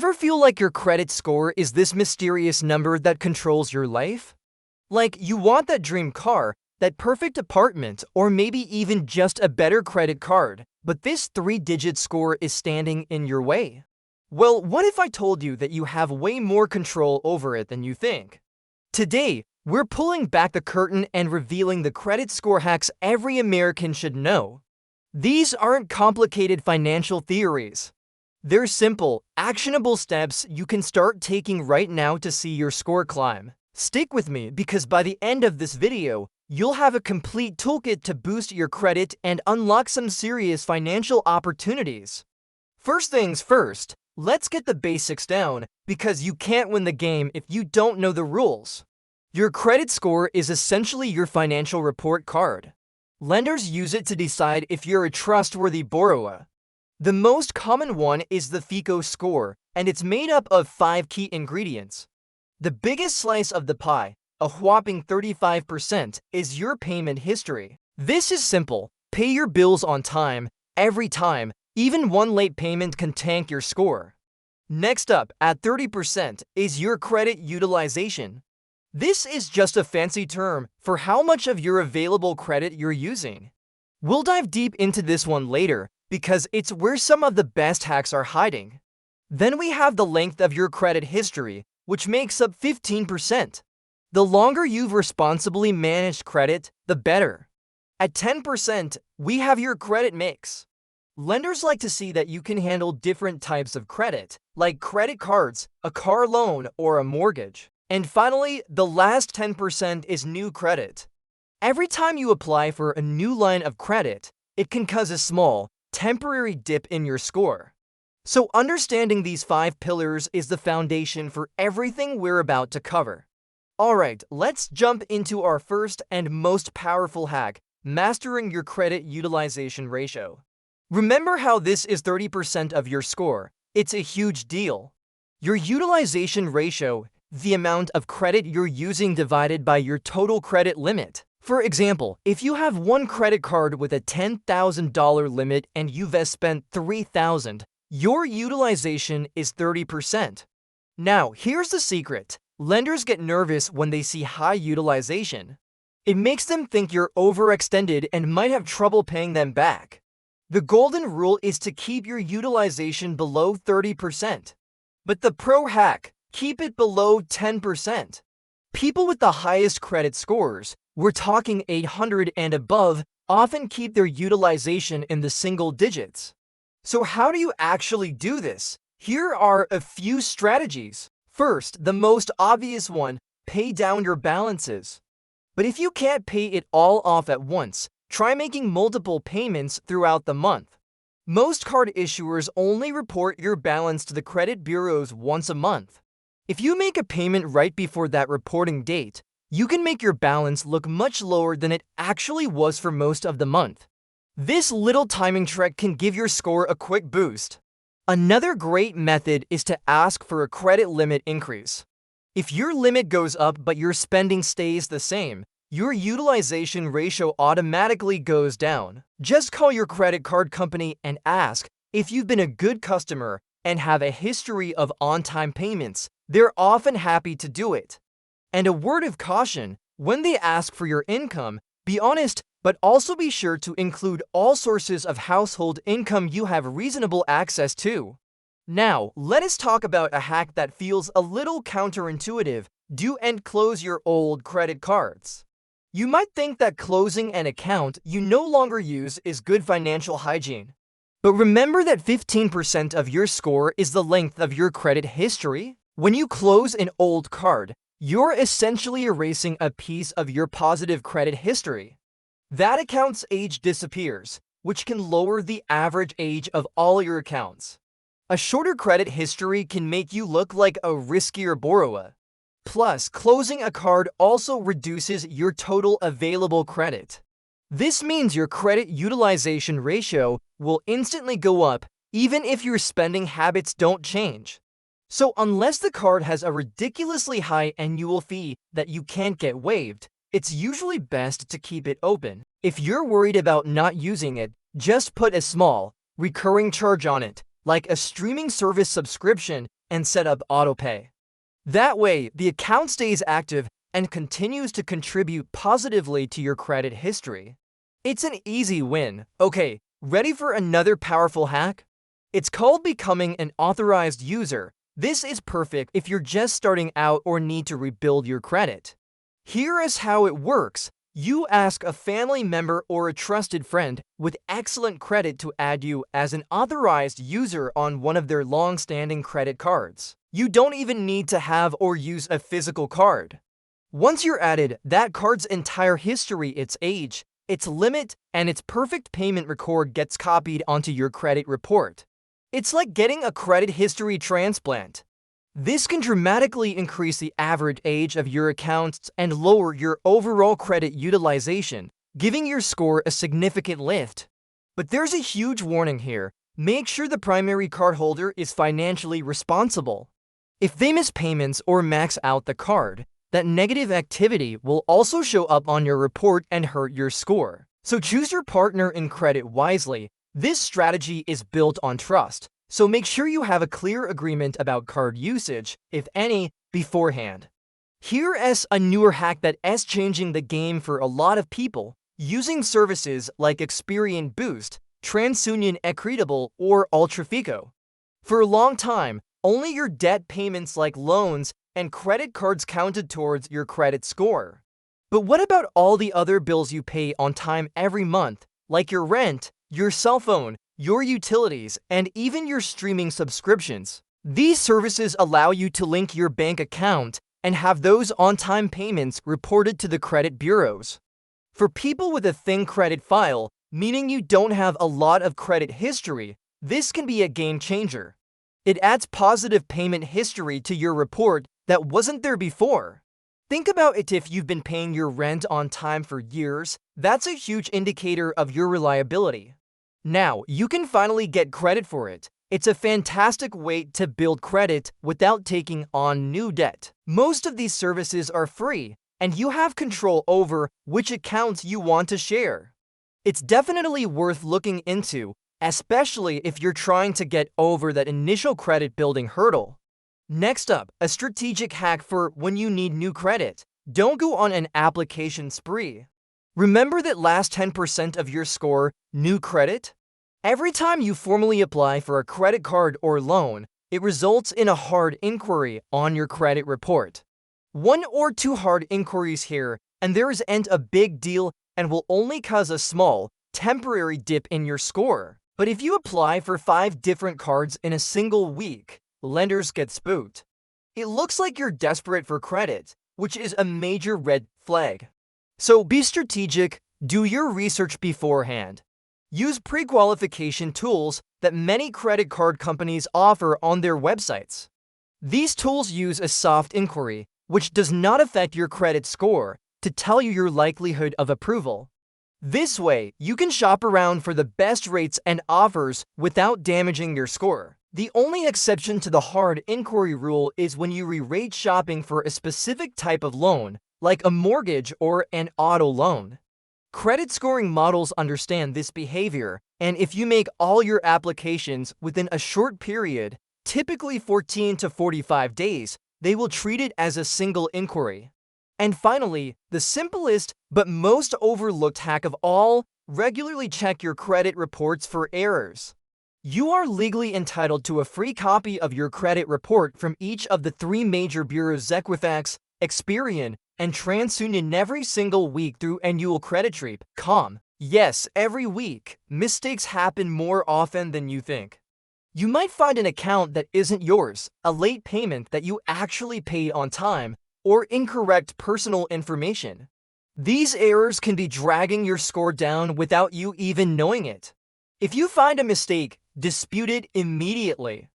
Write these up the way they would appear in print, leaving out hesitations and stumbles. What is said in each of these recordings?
Ever feel like your credit score is this mysterious number that controls your life? Like you want that dream car, that perfect apartment, or maybe even just a better credit card, but this three-digit score is standing in your way? Well, what if I told you that you have way more control over it than you think? Today, we're pulling back the curtain and revealing the credit score hacks every American should know. These aren't complicated financial theories. They're simple, actionable steps you can start taking right now to see your score climb. Stick with me because by the end of this video, you'll have a complete toolkit to boost your credit and unlock some serious financial opportunities. First things first, let's get the basics down because you can't win the game if you don't know the rules. Your credit score is essentially your financial report card. Lenders use it to decide if you're a trustworthy borrower. The most common one is the FICO score, and it's made up of 5 key ingredients. The biggest slice of the pie, a whopping 35%, is your payment history. This is simple. Pay your bills on time, every time. Even one late payment can tank your score. Next up, at 30%, is your credit utilization. This is just a fancy term for how much of your available credit you're using. We'll dive deep into this one later because it's where some of the best hacks are hiding. Then we have the length of your credit history, which makes up 15%. The longer you've responsibly managed credit, the better. At 10%, we have your credit mix. Lenders like to see that you can handle different types of credit, like credit cards, a car loan, or a mortgage. And finally, the last 10% is new credit. Every time you apply for a new line of credit, it can cause a small, temporary dip in your score. So understanding these 5 pillars is the foundation for everything we're about to cover. Alright, let's jump into our first and most powerful hack, mastering your credit utilization ratio. Remember how this is 30% of your score? It's a huge deal. Your utilization ratio, the amount of credit you're using divided by your total credit limit. For example, if you have one credit card with a $10,000 limit and you've spent $3,000, your utilization is 30%. Now, here's the secret. Lenders get nervous when they see high utilization. It makes them think you're overextended and might have trouble paying them back. The golden rule is to keep your utilization below 30%. But the pro hack, keep it below 10%. People with the highest credit scores, we're talking 800 and above, often keep their utilization in the single digits. So how do you actually do this? Here are a few strategies. First, the most obvious one, pay down your balances. But if you can't pay it all off at once, try making multiple payments throughout the month. Most card issuers only report your balance to the credit bureaus once a month. If you make a payment right before that reporting date, you can make your balance look much lower than it actually was for most of the month. This little timing trick can give your score a quick boost. Another great method is to ask for a credit limit increase. If your limit goes up but your spending stays the same, your utilization ratio automatically goes down. Just call your credit card company and ask if you've been a good customer and have a history of on-time payments. They're often happy to do it. And a word of caution, when they ask for your income, be honest, but also be sure to include all sources of household income you have reasonable access to. Now, let us talk about a hack that feels a little counterintuitive. Do and close your old credit cards. You might think that closing an account you no longer use is good financial hygiene. But remember that 15% of your score is the length of your credit history? When you close an old card, you're essentially erasing a piece of your positive credit history. That account's age disappears, which can lower the average age of all your accounts. A shorter credit history can make you look like a riskier borrower. Plus, closing a card also reduces your total available credit. This means your credit utilization ratio will instantly go up even if your spending habits don't change. So unless the card has a ridiculously high annual fee that you can't get waived, it's usually best to keep it open. If you're worried about not using it, just put a small, recurring charge on it, like a streaming service subscription, and set up autopay. That way, the account stays active and continues to contribute positively to your credit history. It's an easy win. Okay, ready for another powerful hack? It's called becoming an authorized user. This is perfect if you're just starting out or need to rebuild your credit. Here is how it works. You ask a family member or a trusted friend with excellent credit to add you as an authorized user on one of their long-standing credit cards. You don't even need to have or use a physical card. Once you're added, that card's entire history, its age, its limit, and its perfect payment record gets copied onto your credit report. It's like getting a credit history transplant. This can dramatically increase the average age of your accounts and lower your overall credit utilization, giving your score a significant lift. But there's a huge warning here. Make sure the primary cardholder is financially responsible. If they miss payments or max out the card, that negative activity will also show up on your report and hurt your score. So choose your partner in credit wisely. This strategy is built on trust, so make sure you have a clear agreement about card usage, if any, beforehand. Here is a newer hack that is changing the game for a lot of people, using services like Experian Boost, TransUnion Equitable, or Ultrafico. For a long time, only your debt payments like loans and credit cards counted towards your credit score. But what about all the other bills you pay on time every month, like your rent, your cell phone, your utilities, and even your streaming subscriptions? These services allow you to link your bank account and have those on-time payments reported to the credit bureaus. For people with a thin credit file, meaning you don't have a lot of credit history, this can be a game changer. It adds positive payment history to your report that wasn't there before. Think about it: if you've been paying your rent on time for years, that's a huge indicator of your reliability. Now, you can finally get credit for it. It's a fantastic way to build credit without taking on new debt. Most of these services are free, and you have control over which accounts you want to share. It's definitely worth looking into, especially if you're trying to get over that initial credit building hurdle. Next up, a strategic hack for when you need new credit. Don't go on an application spree. Remember that last 10% of your score, new credit? Every time you formally apply for a credit card or loan, it results in a hard inquiry on your credit report. 1 or 2 hard inquiries here, and there isn't a big deal and will only cause a small, temporary dip in your score. But if you apply for 5 different cards in a single week, lenders get spooked. It looks like you're desperate for credit, which is a major red flag. So be strategic, do your research beforehand. Use pre-qualification tools that many credit card companies offer on their websites. These tools use a soft inquiry, which does not affect your credit score, to tell you your likelihood of approval. This way, you can shop around for the best rates and offers without damaging your score. The only exception to the hard inquiry rule is when you re-rate shopping for a specific type of loan, like a mortgage or an auto loan. Credit scoring models understand this behavior, and if you make all your applications within a short period, typically 14 to 45 days, they will treat it as a single inquiry. And finally, the simplest but most overlooked hack of all, regularly check your credit reports for errors. You are legally entitled to a free copy of your credit report from each of the 3 major bureaus: Equifax, Experian, and TransUnion every single week through annualcreditreep.com. Yes, every week. Mistakes happen more often than you think. You might find an account that isn't yours, a late payment that you actually paid on time, or incorrect personal information. These errors can be dragging your score down without you even knowing it. If you find a mistake, dispute it immediately.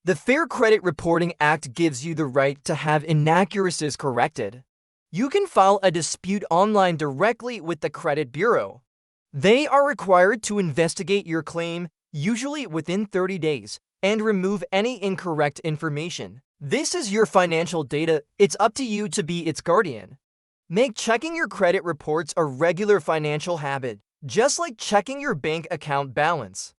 The Fair Credit Reporting Act gives you the right to have inaccuracies corrected. You can file a dispute online directly with the credit bureau. They are required to investigate your claim, usually within 30 days, and remove any incorrect information. This is your financial data. It's up to you to be its guardian. Make checking your credit reports a regular financial habit, just like checking your bank account balance.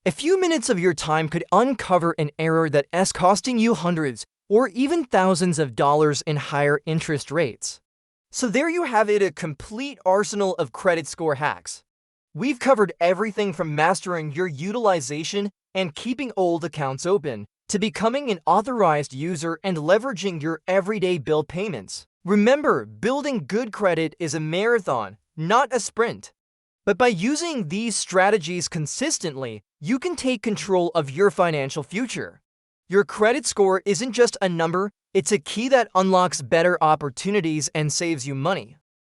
A few minutes of your time could uncover an error that's costing you hundreds or even thousands of dollars in higher interest rates. So there you have it, a complete arsenal of credit score hacks. We've covered everything from mastering your utilization and keeping old accounts open to becoming an authorized user and leveraging your everyday bill payments. Remember, building good credit is a marathon, not a sprint. But by using these strategies consistently, you can take control of your financial future. Your credit score isn't just a number, it's a key that unlocks better opportunities and saves you money.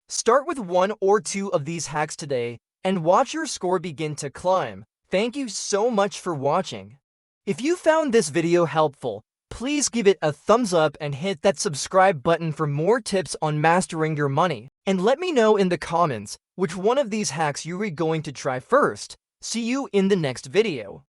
Start with 1 or 2 of these hacks today and watch your score begin to climb. Thank you so much for watching. If you found this video helpful, please give it a thumbs up and hit that subscribe button for more tips on mastering your money. And let me know in the comments which one of these hacks you are going to try first. See you in the next video.